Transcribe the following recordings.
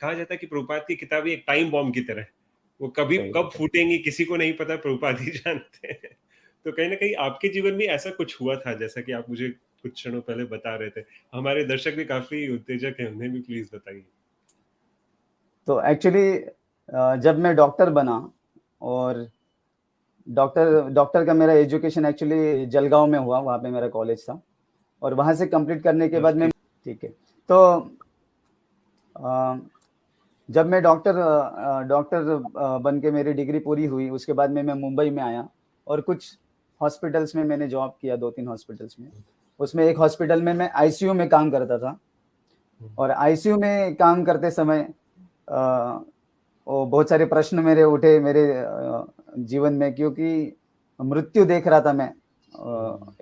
कहा जाता है कि प्रभुपाद की किताबें एक टाइम बॉम्ब की तरह है। वो कभी सही कब बात है। फूटेंगी किसी को नहीं पता, प्रभुपाद ही जानते हैं। तो कहीं न कहीं आपके जीवन में ऐसा कुछ हुआ था जैसा कि आप मुझे कुछ क्षणों पहले बता रहे थे। हमारे दर्शक भी काफ़ी उत्तेजक हैं, उन्हें भी प्लीज़ बताइए। तो एक्चुअली जब मैं डॉक्टर बना और डॉक्टर डॉक्टर का मेरा एजुकेशन एक्चुअली जलगाँव में हुआ, वहाँ पे मेरा कॉलेज था और वहाँ से कंप्लीट करने के बाद मैं, ठीक है। तो अ, जब मैं डॉक्टर बन के मेरी डिग्री पूरी हुई, उसके बाद में मैं मुंबई में आया और कुछ हॉस्पिटल्स में मैंने जॉब किया, 2-3 हॉस्पिटल्स में। उसमें एक हॉस्पिटल में मैं आईसीयू में काम करता था और आईसीयू में काम करते समय अ, वो बहुत सारे प्रश्न मेरे उठे मेरे जीवन में, क्योंकि मृत्यु देख रहा था मैं।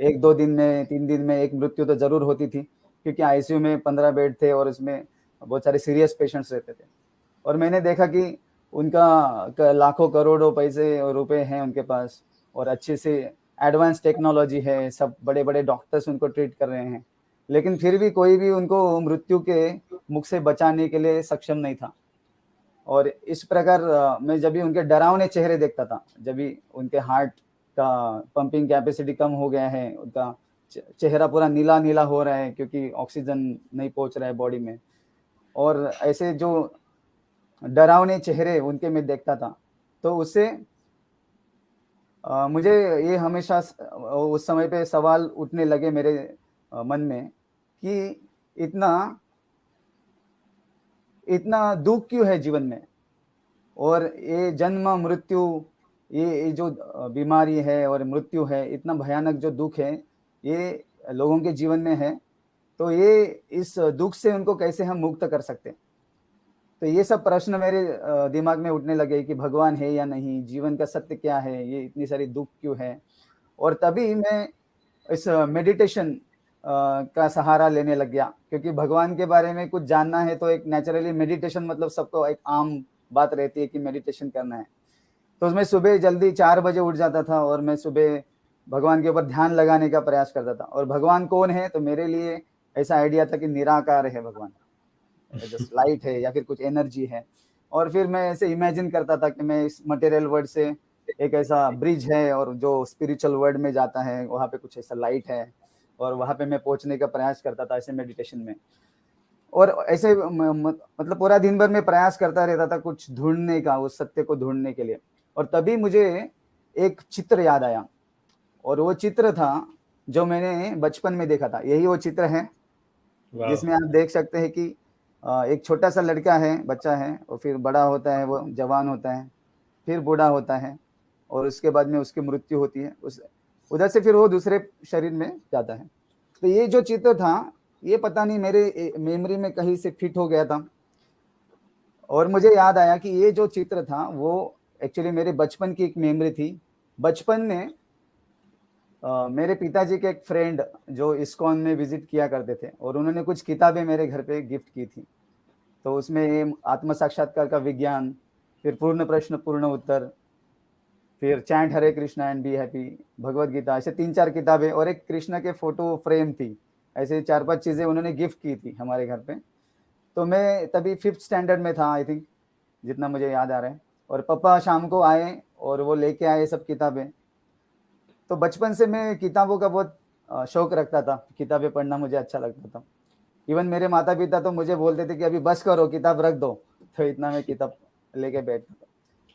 1-2 दिन में, 3 दिन में एक मृत्यु तो ज़रूर होती थी, क्योंकि आईसीयू में 15 बेड थे और उसमें बहुत सारे सीरियस पेशेंट्स रहते थे। और मैंने देखा कि उनका लाखों करोड़ों पैसे और रुपए हैं उनके पास और अच्छी सी एडवांस टेक्नोलॉजी है, सब बड़े बड़े डॉक्टर्स उनको ट्रीट कर रहे हैं, लेकिन फिर भी कोई भी उनको मृत्यु के मुख से बचाने के लिए सक्षम नहीं था। और इस प्रकार मैं जब भी उनके डरावने चेहरे देखता था, जब भी उनके हार्ट का पंपिंग कैपेसिटी कम हो गया है, उनका चेहरा पूरा नीला नीला हो रहा है क्योंकि ऑक्सीजन नहीं पहुंच रहा है बॉडी में, और ऐसे जो डरावने चेहरे उनके मैं देखता था, तो उससे मुझे ये हमेशा उस समय पे सवाल उठने लगे मेरे मन में कि इतना इतना दुख क्यों है जीवन में, और ये जन्म मृत्यु, ये जो बीमारी है और मृत्यु है, इतना भयानक जो दुख है, ये लोगों के जीवन में है, तो ये इस दुख से उनको कैसे हम मुक्त कर सकते हैं। तो ये सब प्रश्न मेरे दिमाग में उठने लगे कि भगवान है या नहीं, जीवन का सत्य क्या है, ये इतनी सारी दुख क्यों है। और तभी मैं इस मेडिटेशन का सहारा लेने लग गया, क्योंकि भगवान के बारे में कुछ जानना है तो एक नेचुरली मेडिटेशन, मतलब सबको एक आम बात रहती है कि मेडिटेशन करना है। तो मैं सुबह जल्दी 4 बजे उठ जाता था और मैं सुबह भगवान के ऊपर ध्यान लगाने का प्रयास करता था। और भगवान कौन है, तो मेरे लिए ऐसा आइडिया था कि निराकार है भगवान, जस्ट लाइट है या फिर कुछ एनर्जी है। और फिर मैं ऐसे इमेजिन करता था कि मैं इस मटेरियल वर्ल्ड से एक ऐसा ब्रिज है और जो स्पिरिचुअल वर्ल्ड में जाता है, वहाँ पे कुछ ऐसा लाइट है और वहाँ पे मैं पहुँचने का प्रयास करता था ऐसे मेडिटेशन में। और ऐसे मतलब पूरा दिन भर मैं प्रयास करता रहता था कुछ ढूँढने का, उस सत्य को ढूँढने के लिए। और तभी मुझे एक चित्र याद आया, और वो चित्र था जो मैंने बचपन में देखा था। यही वो चित्र है वाह! जिसमें आप देख सकते हैं कि एक छोटा-सा लड़का है, बच्चा है, और फिर बड़ा होता है, वो जवान होता है, फिर बूढ़ा होता है और उसके बाद में उसकी मृत्यु होती है। उस उधर से फिर वो दूसरे शरीर में जाता है। तो ये जो चित्र था, ये पता नहीं मेरे मेमोरी में कहीं से फिट हो गया था और मुझे याद आया कि ये जो चित्र था, वो एक्चुअली मेरे बचपन की एक मेमोरी थी। बचपन में मेरे पिताजी के एक फ्रेंड जो इस्कॉन में विज़िट किया करते थे और उन्होंने कुछ किताबें मेरे घर पे गिफ्ट की थी। तो उसमें ये आत्म साक्षात्कार का विज्ञान, फिर पूर्ण प्रश्न पूर्ण उत्तर, फिर chant Hare Krishna and be happy, Bhagavad Gita, ऐसे 3-4 किताबें और एक कृष्ण के फ़ोटो फ्रेम थी। ऐसे 4-5 चीज़ें उन्होंने गिफ्ट की थी हमारे घर पे। तो मैं तभी 5th स्टैंडर्ड में था आई थिंक, जितना मुझे याद आ रहा है। और पापा शाम को आए और वो लेके आए सब किताबें। तो बचपन से मैं किताबों का बहुत शौक रखता था, किताबें पढ़ना मुझे अच्छा लगता था। इवन मेरे माता-पिता तो मुझे बोलते थे कि अभी बस करो, किताब रख दो, तो इतना मैं किताब लेके बैठता था।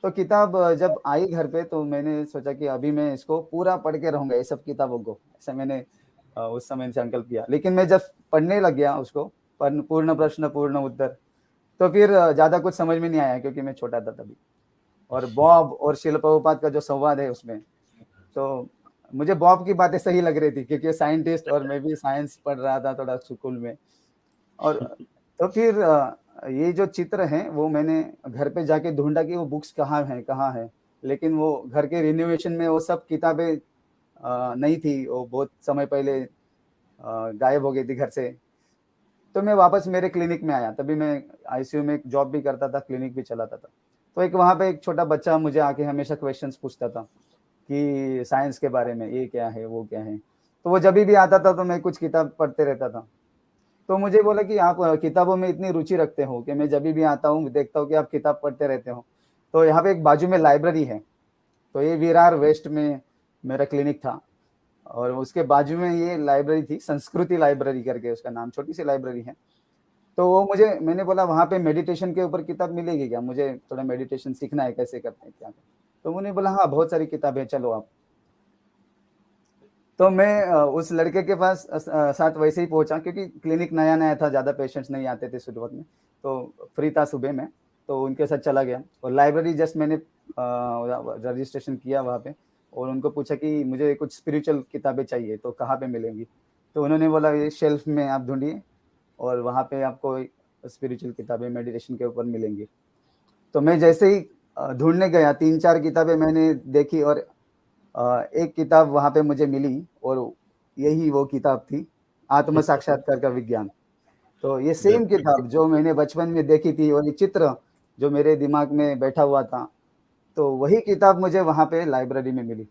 तो किताब जब आई घर पे तो मैंने सोचा कि अभी मैं इसको पूरा पढ़ के रहूँगा, ये सब किताबों को, ऐसा मैंने उस समय संकल्प किया। लेकिन मैं जब पढ़ने लग गया उसको, पूर्ण प्रश्न पूर्ण उत्तर, तो फिर ज़्यादा कुछ समझ में नहीं आया क्योंकि मैं छोटा था तभी। और बॉब और शिल प्रभुपाद का जो संवाद है उसमें, तो मुझे बॉब की बातें सही लग रही थी क्योंकि साइंटिस्ट और मैं भी साइंस पढ़ रहा था थोड़ा स्कूल में। और तो फिर ये जो चित्र हैं वो मैंने घर पे जाके ढूँढा कि वो बुक्स कहाँ हैं कहाँ हैं? लेकिन वो घर के रिनोवेशन में वो सब किताबें नहीं थी, वो बहुत समय पहले गायब हो गई थी घर से। तो मैं वापस मेरे क्लिनिक में आया, तभी मैं आईसीयू में जॉब भी करता था, क्लिनिक भी चलाता था। तो एक वहाँ पे एक छोटा बच्चा मुझे आके हमेशा क्वेश्चंस पूछता था कि साइंस के बारे में, ये क्या है, वो क्या है? तो वो जभी भी आता था तो मैं कुछ किताब पढ़ते रहता था। तो मुझे बोला कि आप किताबों में इतनी रुचि रखते हो कि मैं जभी भी आता हूँ, देखता हूँ कि आप किताब पढ़ते रहते हो। तो यहाँ पे एक बाजू में लाइब्रेरी है, तो ये विरार वेस्ट में मेरा क्लिनिक था और उसके बाजू में ये लाइब्रेरी थी, संस्कृति लाइब्रेरी करके उसका नाम, छोटी-सी लाइब्रेरी है। तो वो मुझे मैंने बोला वहाँ पे मेडिटेशन के ऊपर किताब मिलेगी क्या? मुझे थोड़ा मेडिटेशन सीखना है, कैसे करते हैं, क्या? तो उन्होंने बोला हाँ, बहुत सारी किताबें हैं, चलो आप। तो मैं उस लड़के के पास साथ वैसे ही पहुँचा क्योंकि क्लिनिक नया-नया था, ज़्यादा पेशेंट्स नहीं आते थे शुरुआत में, तो फ्री था सुबह में, तो उनके साथ चला गया और लाइब्रेरी जस्ट मैंने रजिस्ट्रेशन किया वहाँ पे और उनको पूछा कि मुझे कुछ स्पिरिचुअल किताबें चाहिए, तो कहाँ पे मिलेंगी? तो उन्होंने बोला ये शेल्फ में आप ढूँढिए और वहाँ पे आपको स्पिरिचुअल किताबें मेडिटेशन के ऊपर मिलेंगी। तो मैं जैसे ही ढूँढने गया 3-4 किताबें मैंने देखी और एक किताब वहाँ पे मुझे मिली और यही वो किताब थी, आत्म साक्षात्कार का विज्ञान। तो ये सेम बिल्कुल। किताब जो मैंने बचपन में देखी थी और ये चित्र जो मेरे दिमाग में बैठा हुआ था, तो वही किताब मुझे वहाँ पे लाइब्रेरी में मिली।